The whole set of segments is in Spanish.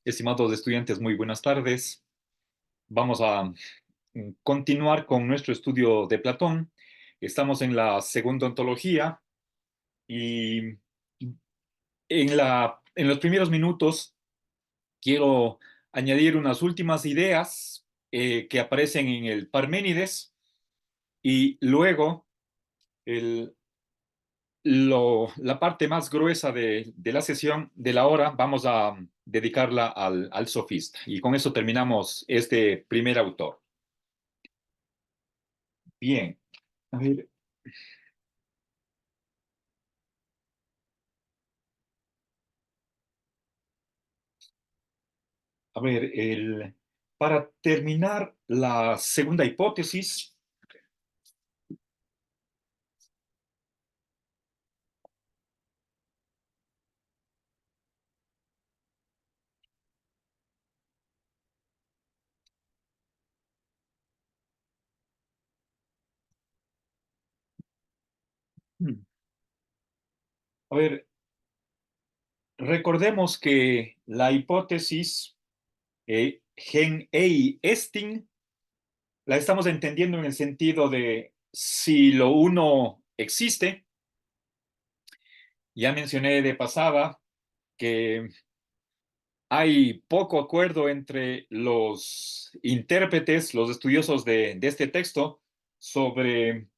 Estimados estudiantes, muy buenas tardes. Vamos a continuar con nuestro estudio de Platón. Estamos en la segunda ontología y en los primeros minutos quiero añadir unas últimas ideas que aparecen en el Parménides y luego el- la parte más gruesa de la sesión, de la hora, vamos a dedicarla al sofista. Y con eso terminamos este primer autor. Bien, a ver, para terminar la segunda hipótesis, a ver, recordemos que la hipótesis gen ei estin la estamos entendiendo en el sentido de si lo uno existe. Ya mencioné de pasada que hay poco acuerdo entre los intérpretes, los estudiosos de este texto, sobre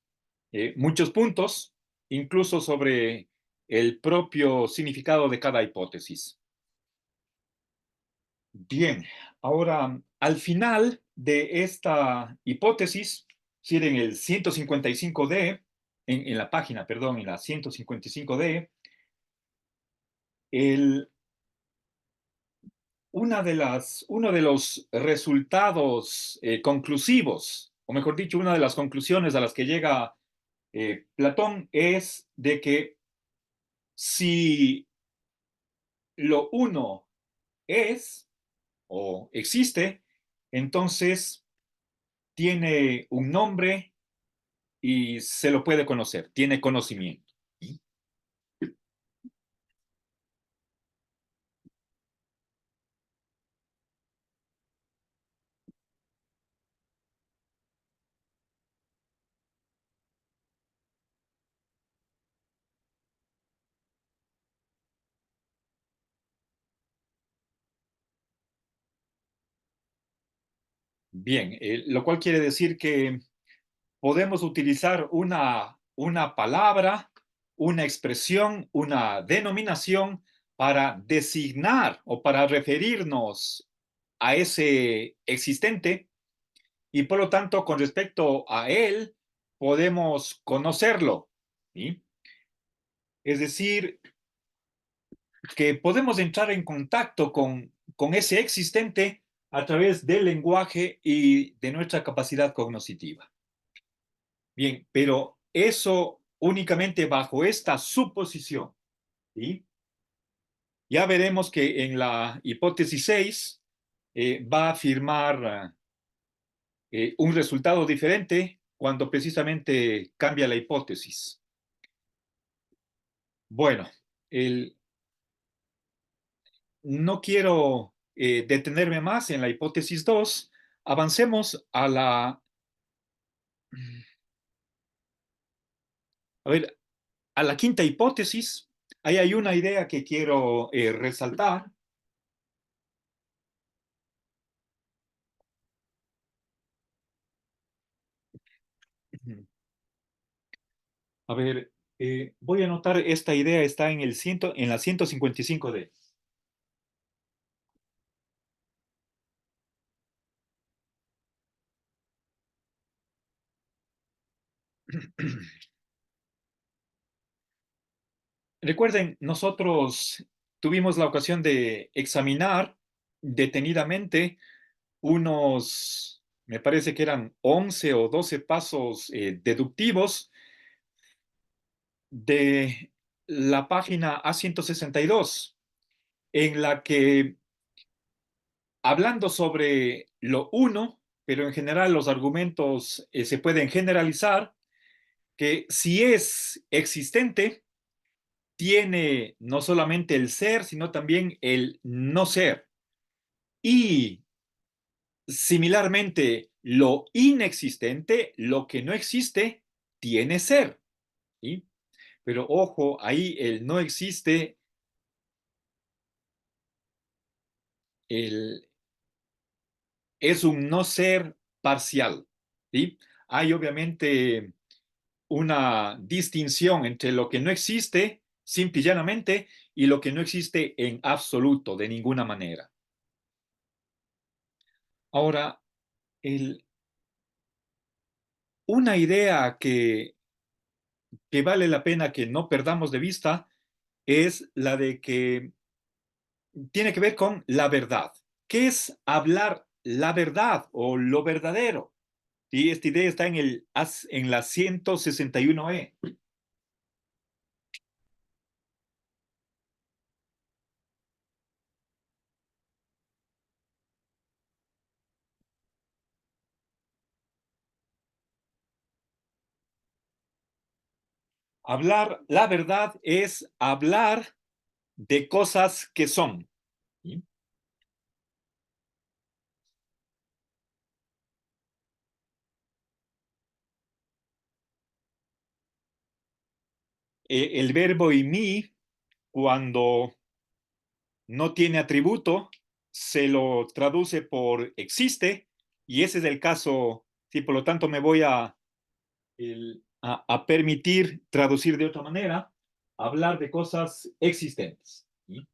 muchos puntos, incluso sobre el propio significado de cada hipótesis. Bien, ahora al final de esta hipótesis, si en el 155D, en la página, perdón, en la 155D, el, uno de los resultados conclusivos, o mejor dicho, una de las conclusiones a las que llega Platón es de que si lo uno es o existe, entonces tiene un nombre y se lo puede conocer, tiene conocimiento. Bien, lo cual quiere decir que podemos utilizar una palabra, una expresión, una denominación para designar o para referirnos a ese existente y por lo tanto con respecto a él podemos conocerlo, ¿sí? Es decir, que podemos entrar en contacto con ese existente a través del lenguaje y de nuestra capacidad cognitiva. Bien, pero eso únicamente bajo esta suposición, ¿sí? Ya veremos que en la hipótesis 6 va a afirmar un resultado diferente cuando precisamente cambia la hipótesis. Bueno, el, no quiero detenerme más en la hipótesis 2. Avancemos a ver, a la quinta hipótesis. Ahí hay una idea que quiero resaltar. A ver, voy a anotar esta idea, está en, en la 155D. Recuerden, nosotros tuvimos la ocasión de examinar detenidamente unos, me parece que eran 11 o 12 pasos deductivos de la página A162, en la que, hablando sobre lo uno, pero en general los argumentos se pueden generalizar, que si es existente, tiene no solamente el ser, sino también el no ser. Y similarmente, lo inexistente, lo que no existe, tiene ser. ¿Sí? Pero ojo, ahí el no existe, el, es un no ser parcial. ¿Sí? Hay obviamente una distinción entre lo que no existe, simple y llanamente, y lo que no existe en absoluto, de ninguna manera. Ahora, una idea que vale la pena que no perdamos de vista es la de que tiene que ver con la verdad. ¿Qué es hablar la verdad o lo verdadero? Y esta idea está en la 161E. Hablar la verdad es hablar de cosas que son. ¿Sí? El verbo imi, cuando no tiene atributo, se lo traduce por existe, y ese es el caso, sí, por lo tanto me voy a permitir traducir de otra manera, hablar de cosas existentes. ¿Sí?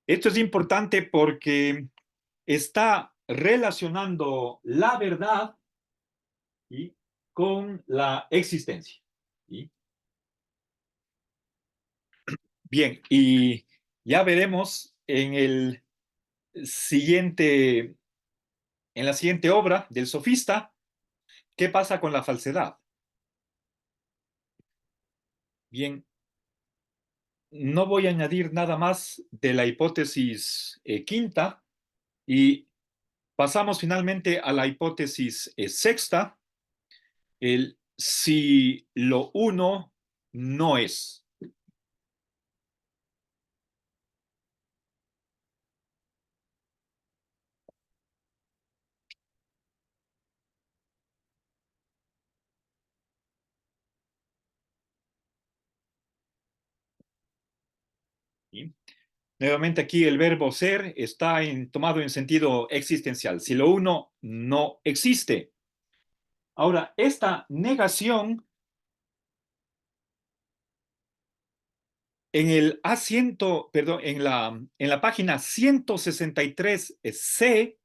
Esto es importante porque está relacionando la verdad, ¿sí?, con la existencia. ¿Sí? Bien, y ya veremos siguiente, en la siguiente obra del sofista qué pasa con la falsedad. Bien, no voy a añadir nada más de la hipótesis quinta y pasamos finalmente a la hipótesis sexta, el si lo uno no es. ¿Sí? Nuevamente aquí el verbo ser está tomado en sentido existencial. Si lo uno no existe. Ahora, esta negación en el A100, perdón, en la página 163C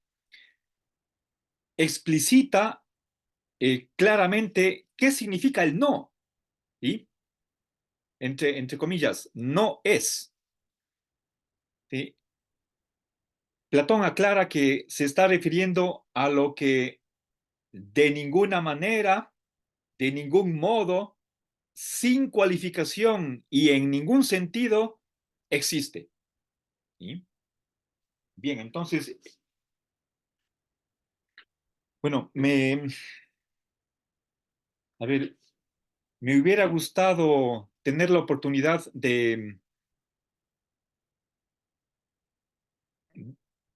explicita claramente qué significa el no. ¿Sí? Entre comillas, no es. ¿Sí? Platón aclara que se está refiriendo a lo que de ninguna manera, de ningún modo, sin cualificación y en ningún sentido existe. ¿Sí? Bien, entonces, bueno, a ver, me hubiera gustado tener la oportunidad de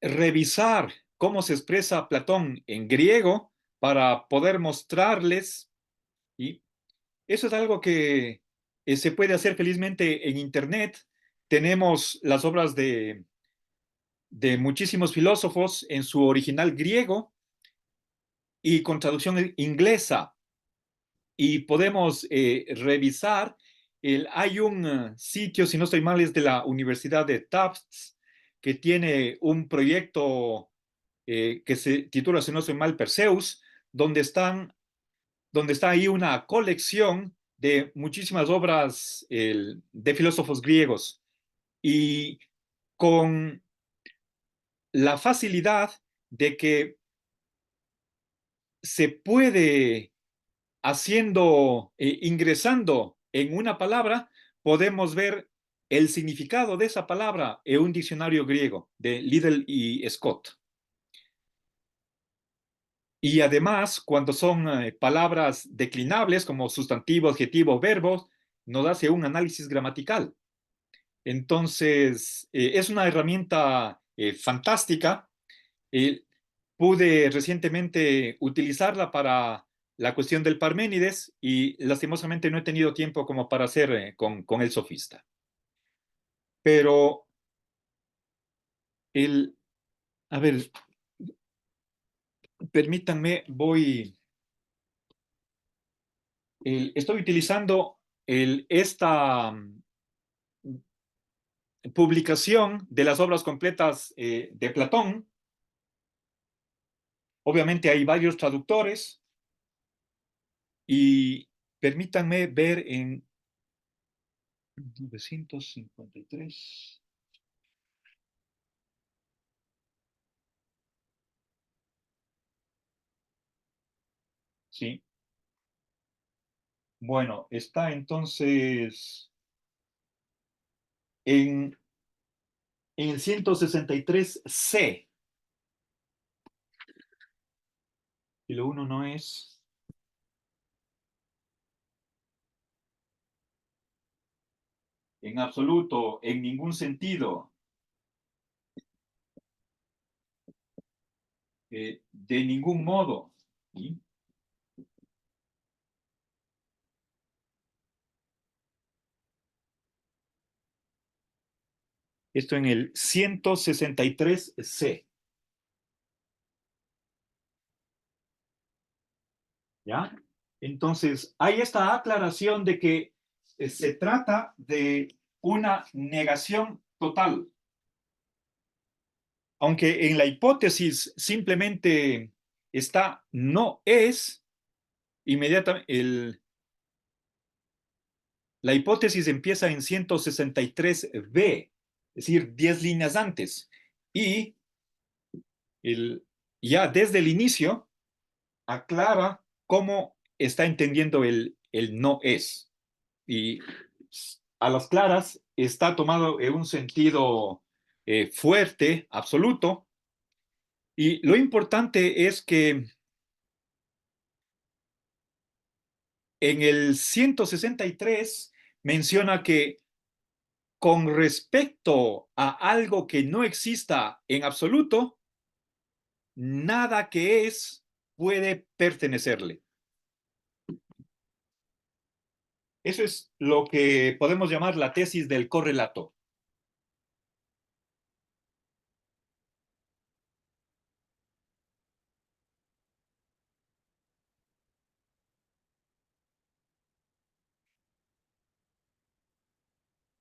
revisar cómo se expresa Platón en griego para poder mostrarles, y eso es algo que se puede hacer felizmente en Internet. Tenemos las obras de muchísimos filósofos en su original griego y con traducción inglesa, y podemos revisar. Hay un sitio, si no estoy mal, es de la Universidad de Tufts, que tiene un proyecto que se titula, si no estoy mal, Perseus, donde está ahí una colección de muchísimas obras de filósofos griegos, y con la facilidad de que se puede ingresando en una palabra, podemos ver el significado de esa palabra en un diccionario griego de Liddell y Scott. Y además, cuando son palabras declinables como sustantivo, adjetivo, verbo, nos hace un análisis gramatical. Entonces, es una herramienta fantástica. Eh, Pude recientemente utilizarla para la cuestión del Parménides y lastimosamente no he tenido tiempo como para hacer con el sofista. Pero el, a ver, permítanme, estoy utilizando esta publicación de las obras completas de Platón. Obviamente hay varios traductores y permítanme ver en 953. Sí. Bueno, está entonces en, en el 163C. Y lo uno no es en absoluto, en ningún sentido, de ningún modo. ¿Sí? Esto en el 163C. ¿Ya? Entonces, hay esta aclaración de que se trata de una negación total. Aunque en la hipótesis simplemente está no es, inmediatamente la hipótesis empieza en 163B, es decir, 10 líneas antes. Y ya desde el inicio aclara cómo está entendiendo el no es. Y a las claras está tomado en un sentido fuerte, absoluto. Y lo importante es que en el 163 menciona que con respecto a algo que no exista en absoluto, nada que es puede pertenecerle. Eso es lo que podemos llamar la tesis del correlato.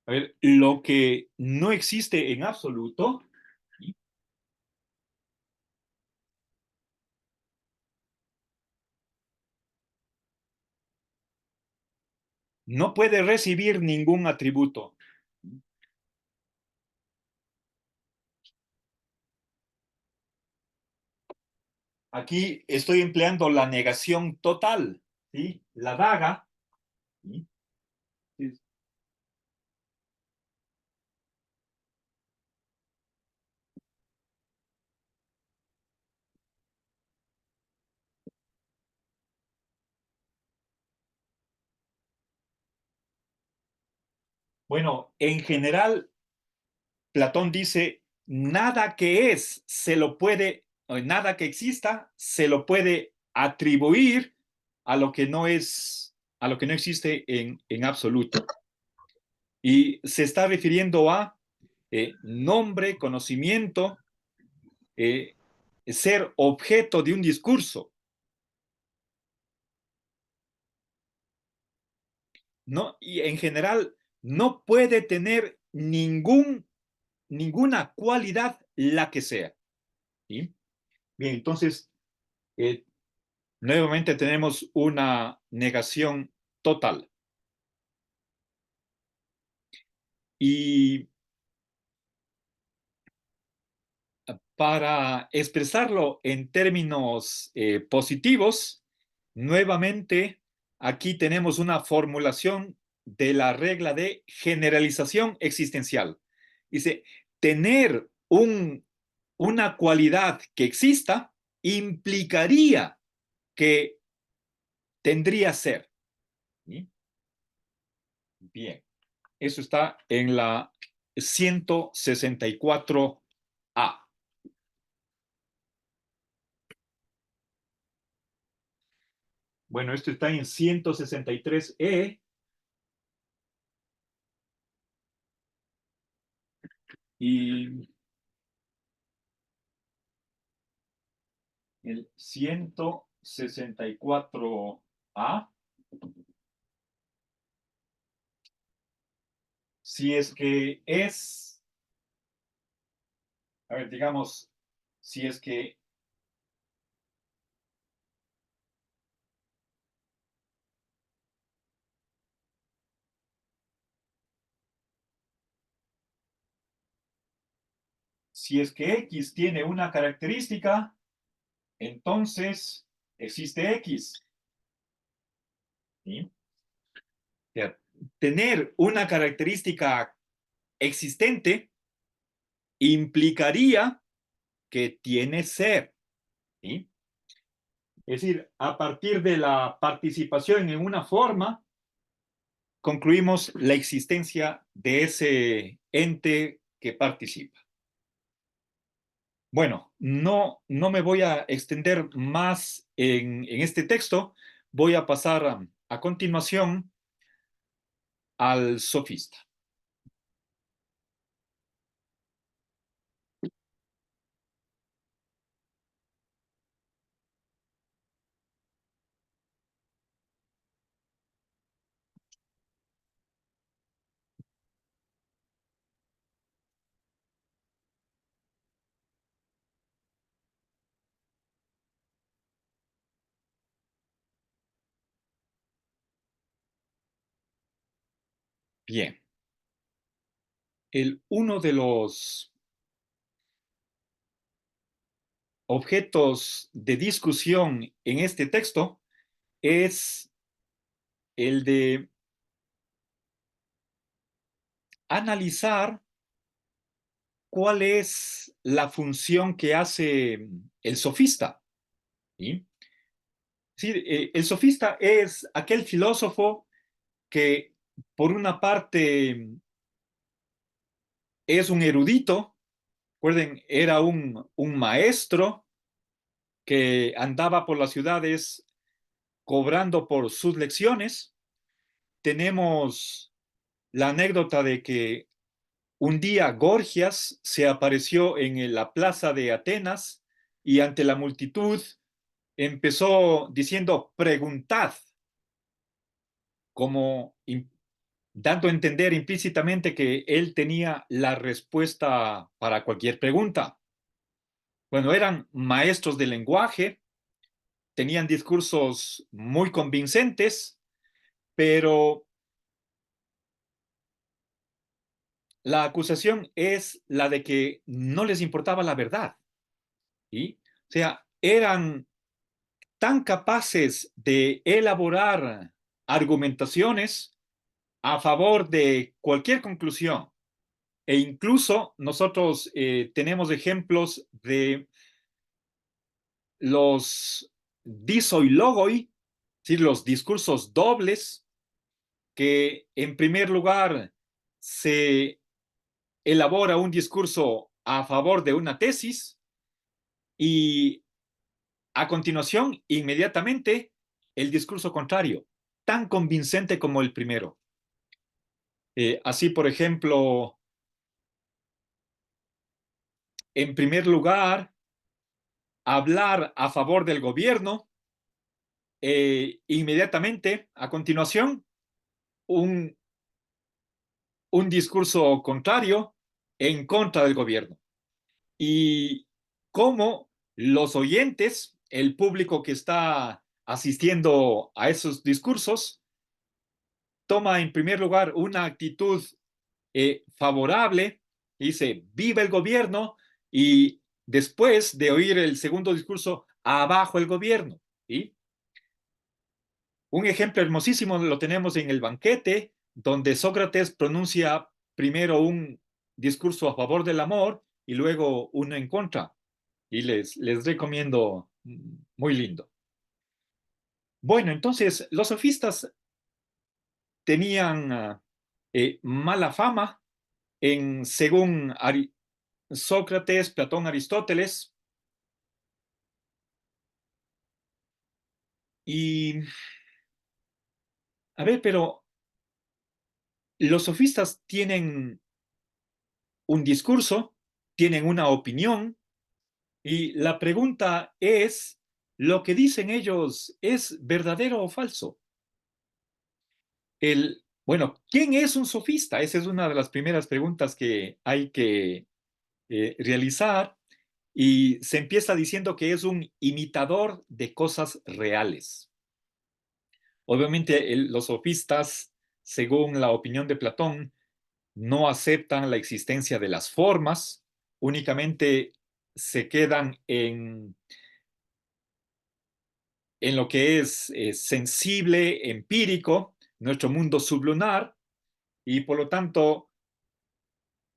A ver, lo que no existe en absoluto no puede recibir ningún atributo. Aquí estoy empleando la negación total, ¿sí? La daga. ¿Sí? Bueno, en general, Platón dice, nada que es se lo puede, nada que exista se lo puede atribuir a lo que no es, a lo que no existe en absoluto. Y se está refiriendo a nombre, conocimiento, eh, ser objeto de un discurso. ¿No? Y en general no puede tener ninguna cualidad, la que sea. ¿Sí? Bien, entonces, eh, nuevamente tenemos una negación total. Y para expresarlo en términos positivos, nuevamente aquí tenemos una formulación de la regla de generalización existencial. Dice, tener una cualidad que exista implicaría que tendría ser. ¿Sí? Bien, eso está en la 164A. Bueno, esto está en 163E y el 164A, si es que es, a ver, digamos, si es que X tiene una característica, entonces existe X. ¿Sí? O sea, tener una característica existente implicaría que tiene ser. ¿Sí? Es decir, a partir de la participación en una forma, concluimos la existencia de ese ente que participa. Bueno, no me voy a extender más en este texto. Voy a pasar a continuación al sofista. Bien, uno de los objetos de discusión en este texto es el de analizar cuál es la función que hace el sofista. ¿Sí? Sí, el sofista es aquel filósofo que, por una parte, es un erudito. Recuerden, era un maestro que andaba por las ciudades cobrando por sus lecciones. Tenemos la anécdota de que un día Gorgias se apareció en la plaza de Atenas y ante la multitud empezó diciendo preguntad, como dando a entender implícitamente que él tenía la respuesta para cualquier pregunta. Bueno, eran maestros de lenguaje, tenían discursos muy convincentes, pero la acusación es la de que no les importaba la verdad. ¿Sí? O sea, eran tan capaces de elaborar argumentaciones a favor de cualquier conclusión. E incluso nosotros tenemos ejemplos de los disoilogoi, es decir, los discursos dobles, que en primer lugar se elabora un discurso a favor de una tesis y a continuación, inmediatamente, el discurso contrario, tan convincente como el primero. Así, por ejemplo, en primer lugar, hablar a favor del gobierno, inmediatamente, a continuación, un, un discurso contrario en contra del gobierno. Y cómo los oyentes, el público que está asistiendo a esos discursos, toma en primer lugar una actitud favorable, dice, viva el gobierno, y después de oír el segundo discurso, abajo el gobierno. ¿Sí? Un ejemplo hermosísimo lo tenemos en el banquete, donde Sócrates pronuncia primero un discurso a favor del amor y luego uno en contra. Y les recomiendo, muy lindo. Bueno, entonces los sofistas tenían mala fama según Sócrates, Platón, Aristóteles. Y, a ver, pero los sofistas tienen un discurso, tienen una opinión, y la pregunta es, ¿lo que dicen ellos es verdadero o falso? Bueno, ¿quién es un sofista? Esa es una de las primeras preguntas que hay que realizar. Y se empieza diciendo que es un imitador de cosas reales. Obviamente, los sofistas, según la opinión de Platón, no aceptan la existencia de las formas, únicamente se quedan en lo que es sensible, empírico, nuestro mundo sublunar, y por lo tanto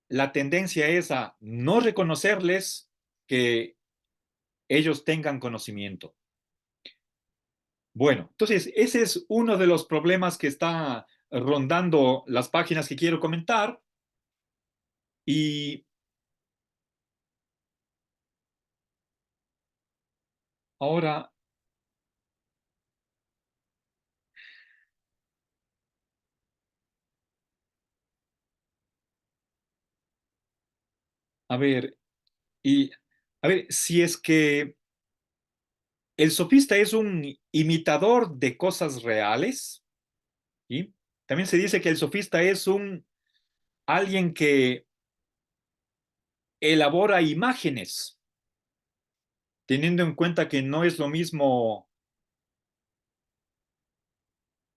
la tendencia es a no reconocerles que ellos tengan conocimiento. Bueno, entonces ese es uno de los problemas que está rondando las páginas que quiero comentar. Y ahora, a ver, y a ver, si es que el sofista es un imitador de cosas reales, ¿sí? También se dice que el sofista es alguien que elabora imágenes, teniendo en cuenta que no es lo mismo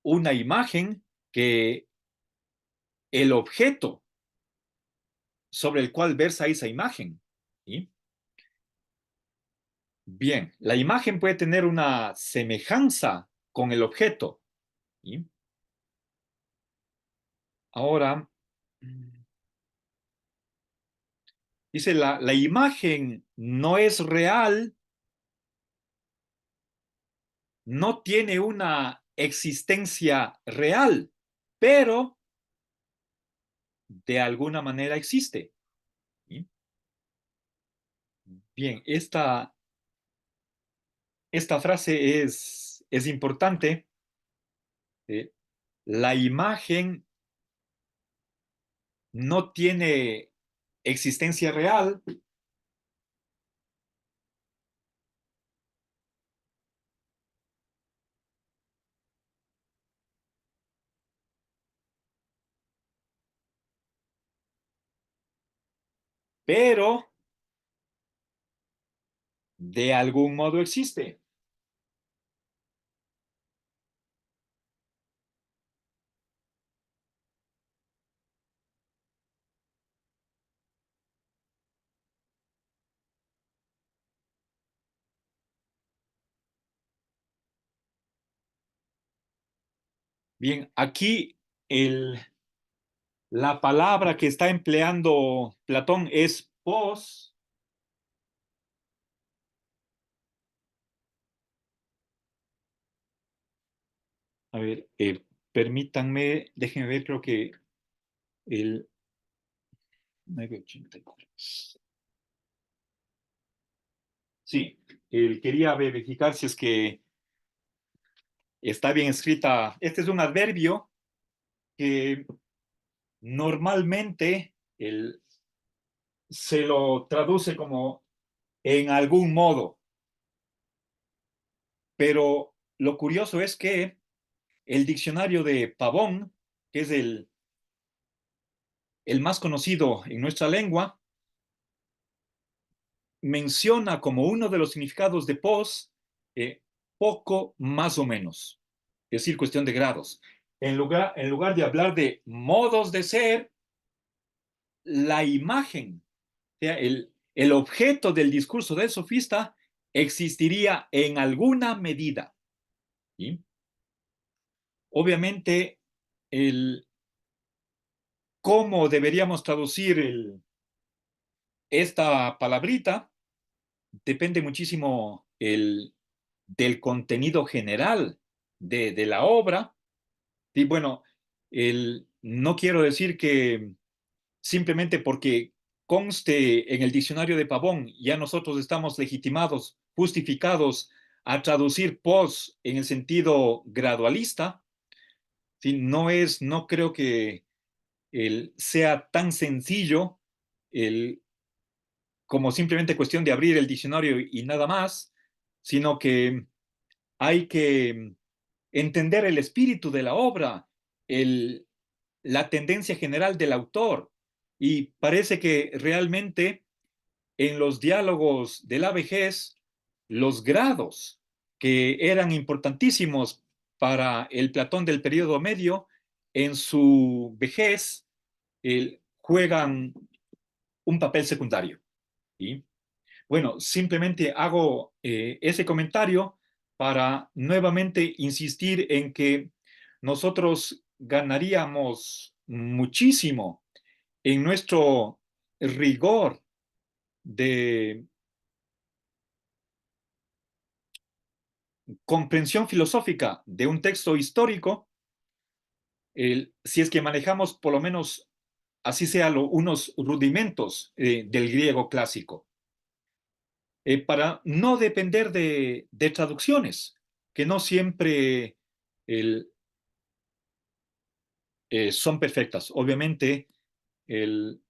una imagen que el objeto sobre el cual versa esa imagen, ¿sí? Bien, la imagen puede tener una semejanza con el objeto, ¿sí? Ahora, dice, la imagen no es real, no tiene una existencia real, pero de alguna manera existe, ¿sí? Bien, esta frase es importante. La imagen no tiene existencia real, pero de algún modo existe. Bien, aquí la palabra que está empleando Platón es pos. A ver, permítanme, déjenme ver, creo que el 984. Sí, quería verificar si es que está bien escrita. Este es un adverbio que normalmente se lo traduce como en algún modo, pero lo curioso es que el diccionario de Pavón, que es el más conocido en nuestra lengua, menciona como uno de los significados de pos poco más o menos, es decir, cuestión de grados. En lugar de hablar de modos de ser, la imagen, o sea, el objeto del discurso del sofista existiría en alguna medida, ¿sí? Obviamente, cómo deberíamos traducir esta palabrita depende muchísimo del contenido general de la obra. Y bueno, no quiero decir que simplemente porque conste en el diccionario de Pavón, ya nosotros estamos legitimados, justificados a traducir pos en el sentido gradualista. ¿Sí? No creo que sea tan sencillo el, como simplemente cuestión de abrir el diccionario y nada más, sino que hay que entender el espíritu de la obra, el, la tendencia general del autor. Y parece que realmente en los diálogos de la vejez, los grados que eran importantísimos para el Platón del periodo medio, en su vejez juegan un papel secundario. ¿Sí? Bueno, simplemente hago ese comentario para nuevamente insistir en que nosotros ganaríamos muchísimo en nuestro rigor de comprensión filosófica de un texto histórico, si es que manejamos por lo menos, así sea, unos rudimentos del griego clásico, para no depender de traducciones, que no siempre el, son perfectas. Obviamente, el,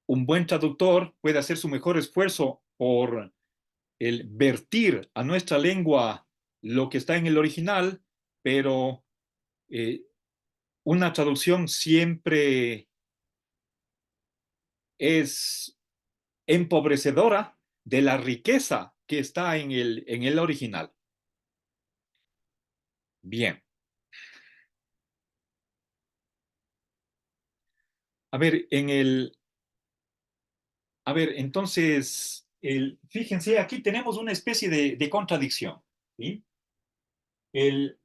un buen traductor puede hacer su mejor esfuerzo por el vertir a nuestra lengua lo que está en el original, pero eh, una traducción siempre es empobrecedora de la riqueza que está en el original. Bien, a ver, entonces, fíjense, aquí tenemos una especie de contradicción. ¿Sí? El,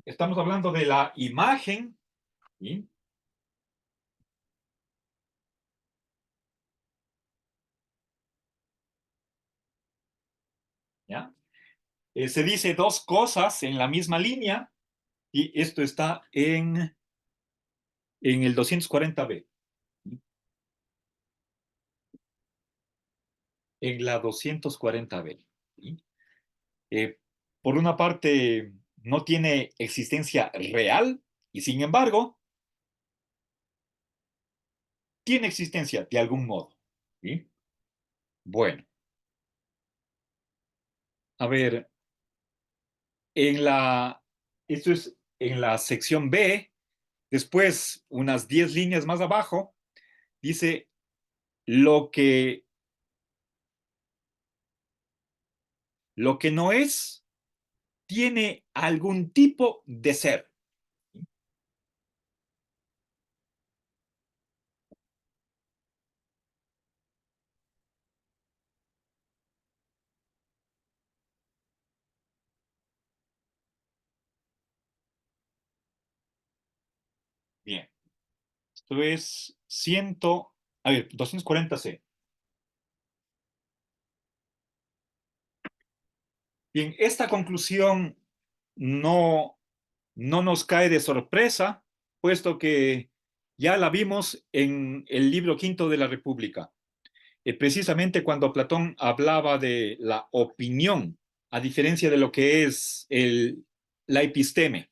estamos hablando de la imagen, ¿sí? ¿Ya? Se dice dos cosas en la misma línea y esto está en el 240b, en la 240b. ¿Sí? Eh, por una parte, no tiene existencia real y sin embargo, tiene existencia de algún modo. ¿Sí? Bueno, a ver, en la, esto es en la sección B, después unas 10 líneas más abajo, dice lo que, lo que no es, tiene algún tipo de ser. Bien, esto es 100, a ver, 240C. Bien, esta conclusión no, no nos cae de sorpresa, puesto que ya la vimos en el libro quinto de la República, precisamente cuando Platón hablaba de la opinión, a diferencia de lo que es la episteme,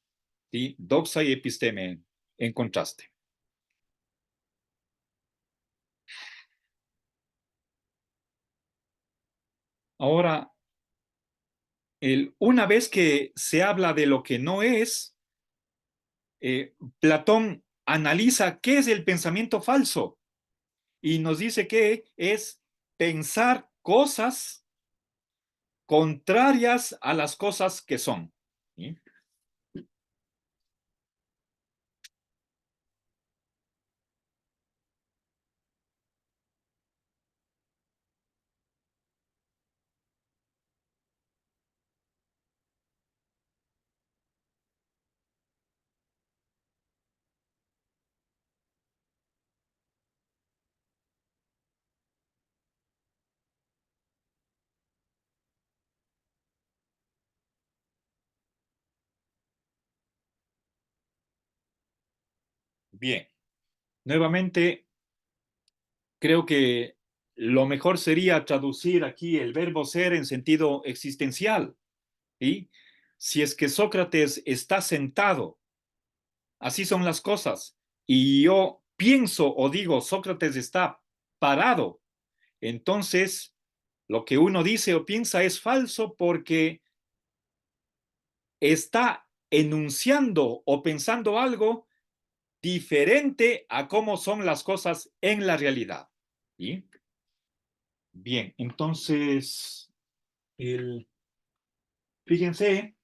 ¿sí? Doxa y episteme en contraste. Ahora, una vez que se habla de lo que no es, Platón analiza qué es el pensamiento falso y nos dice que es pensar cosas contrarias a las cosas que son. ¿Sí? Bien. Nuevamente, creo que lo mejor sería traducir aquí el verbo ser en sentido existencial. ¿Sí? Si es que Sócrates está sentado, así son las cosas, y yo pienso o digo Sócrates está parado, entonces lo que uno dice o piensa es falso porque está enunciando o pensando algo diferente a cómo son las cosas en la realidad. ¿Sí? Bien, entonces, fíjense,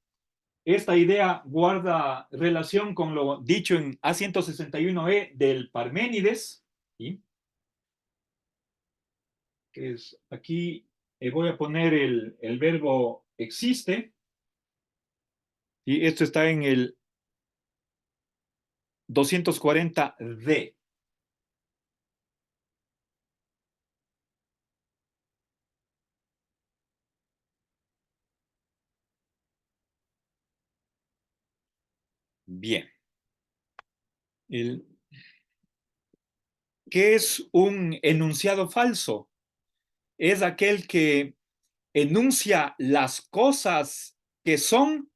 esta idea guarda relación con lo dicho en A161E del Parménides, ¿sí? Que es aquí voy a poner el verbo existe, y esto está en el 240D. Bien. El, ¿Qué es un enunciado falso? Es aquel que enuncia las cosas que son,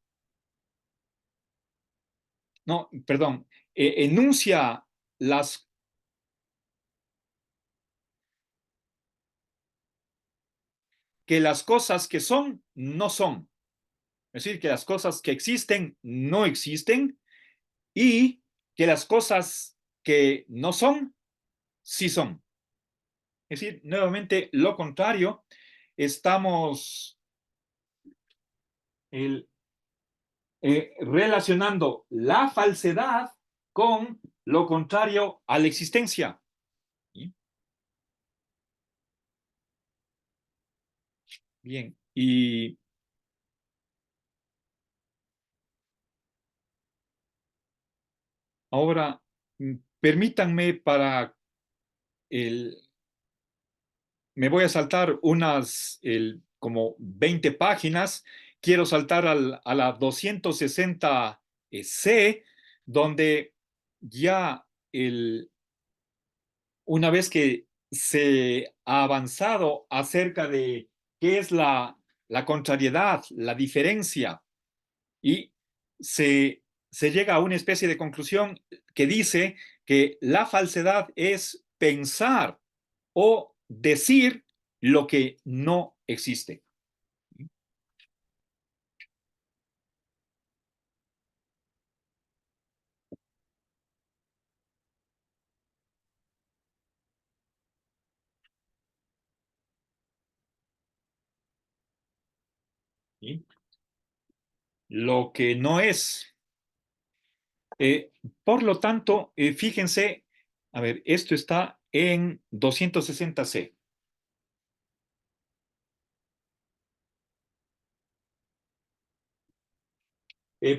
no, perdón, enuncia las, que las cosas que son no son. Es decir, que las cosas que existen no existen y que las cosas que no son, sí son. Es decir, nuevamente lo contrario, estamos el, relacionando la falsedad con lo contrario a la existencia. ¿Sí? Bien, y ahora permítanme para el, me voy a saltar unas como 20 páginas. Quiero saltar a la 260C, donde ya una vez que se ha avanzado acerca de qué es la contrariedad, la diferencia, y se llega a una especie de conclusión que dice que la falsedad es pensar o decir lo que no existe. ¿Sí? Lo que no es. Eh, por lo tanto, fíjense, a ver, esto está en 260C.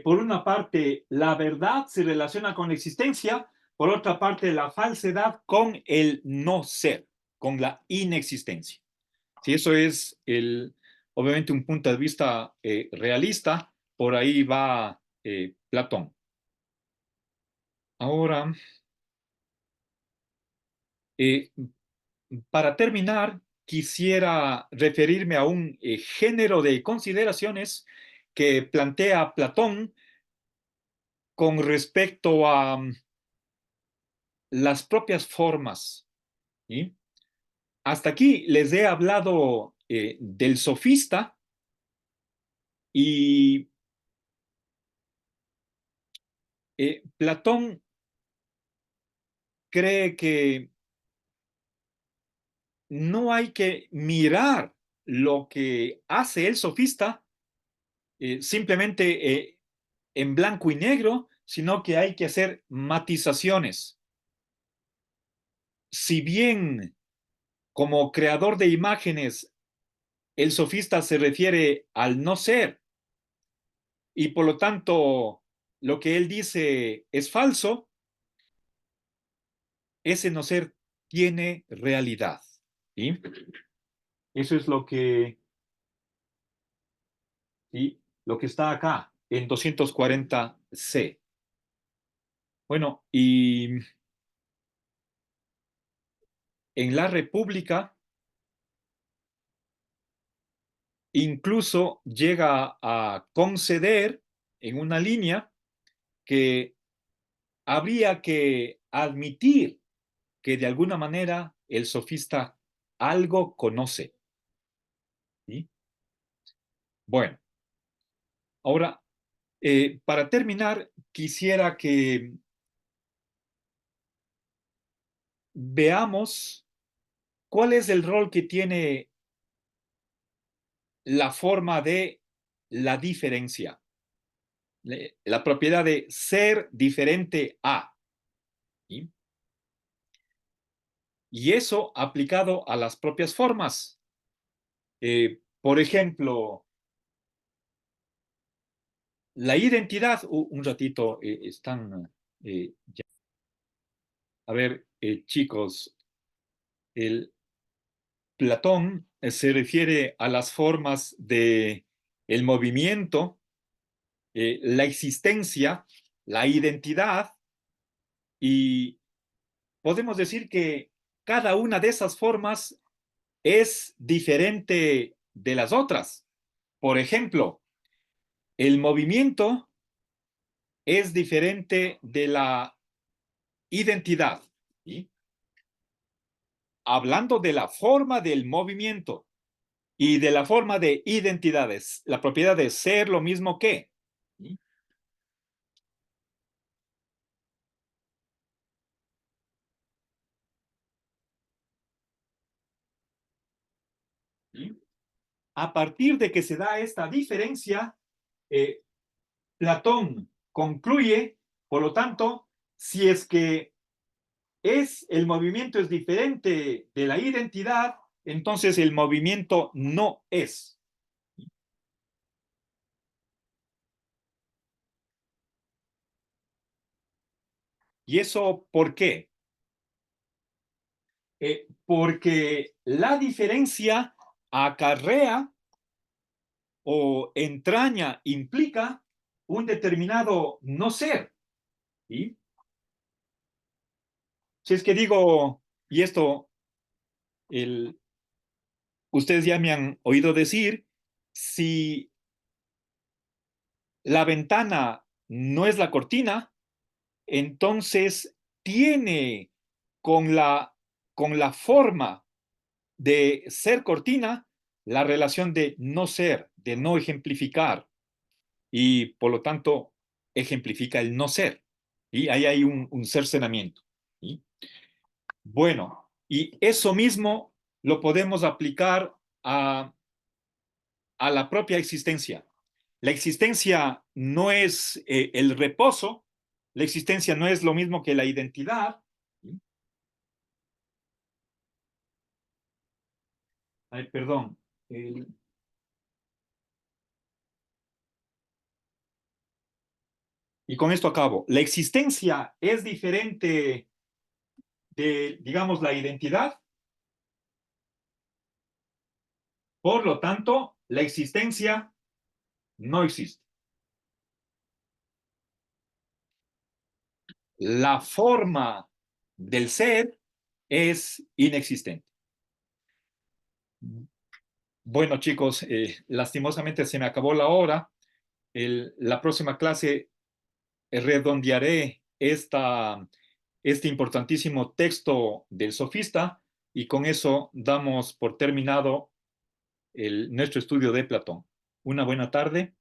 Por una parte, la verdad se relaciona con la existencia, por otra parte, la falsedad con el no ser, con la inexistencia. Si eso es obviamente un punto de vista realista, por ahí va Platón. Ahora, eh, para terminar, quisiera referirme a un género de consideraciones que plantea Platón con respecto a las propias formas. ¿Sí? Hasta aquí les he hablado del sofista y Platón cree que no hay que mirar lo que hace el sofista simplemente en blanco y negro, sino que hay que hacer matizaciones. Si bien como creador de imágenes el sofista se refiere al no ser y por lo tanto lo que él dice es falso, ese no ser tiene realidad. ¿Sí? Eso es ¿sí? Lo que está acá en 240C. Bueno, y en la República incluso llega a conceder en una línea que habría que admitir que de alguna manera el sofista algo conoce. ¿Sí? Bueno, ahora, para terminar, quisiera que veamos cuál es el rol que tiene la forma de la diferencia, la propiedad de ser diferente a. ¿Sí? Y eso aplicado a las propias formas. Por ejemplo, la identidad, un ratito, están, ya. A ver, chicos, el Platón se refiere a las formas de el movimiento, la existencia, la identidad, y podemos decir que cada una de esas formas es diferente de las otras. Por ejemplo, el movimiento es diferente de la identidad. ¿Sí? Hablando de la forma del movimiento y de la forma de identidades, la propiedad de ser lo mismo que. ¿Sí? ¿Sí? A partir de que se da esta diferencia, eh, Platón concluye, por lo tanto, si es que el movimiento es diferente de la identidad, entonces el movimiento no es. ¿Y eso por qué? Porque la diferencia acarrea o entraña, implica un determinado no ser. ¿Sí? Si es que digo, y esto ustedes ya me han oído decir, si la ventana no es la cortina, entonces tiene con con la forma de ser cortina la relación de no ser, de no ejemplificar, y por lo tanto ejemplifica el no ser. Y ahí hay un cercenamiento. ¿Sí? Bueno, y eso mismo lo podemos aplicar a la propia existencia. La existencia no es el reposo, la existencia no es lo mismo que la identidad. ¿Sí? Ay, perdón. El, y con esto acabo. La existencia es diferente de, digamos, la identidad. Por lo tanto, la existencia no existe. La forma del ser es inexistente. Bueno, chicos, lastimosamente se me acabó la hora. La próxima clase redondearé este importantísimo texto del sofista y con eso damos por terminado nuestro estudio de Platón. Una buena tarde.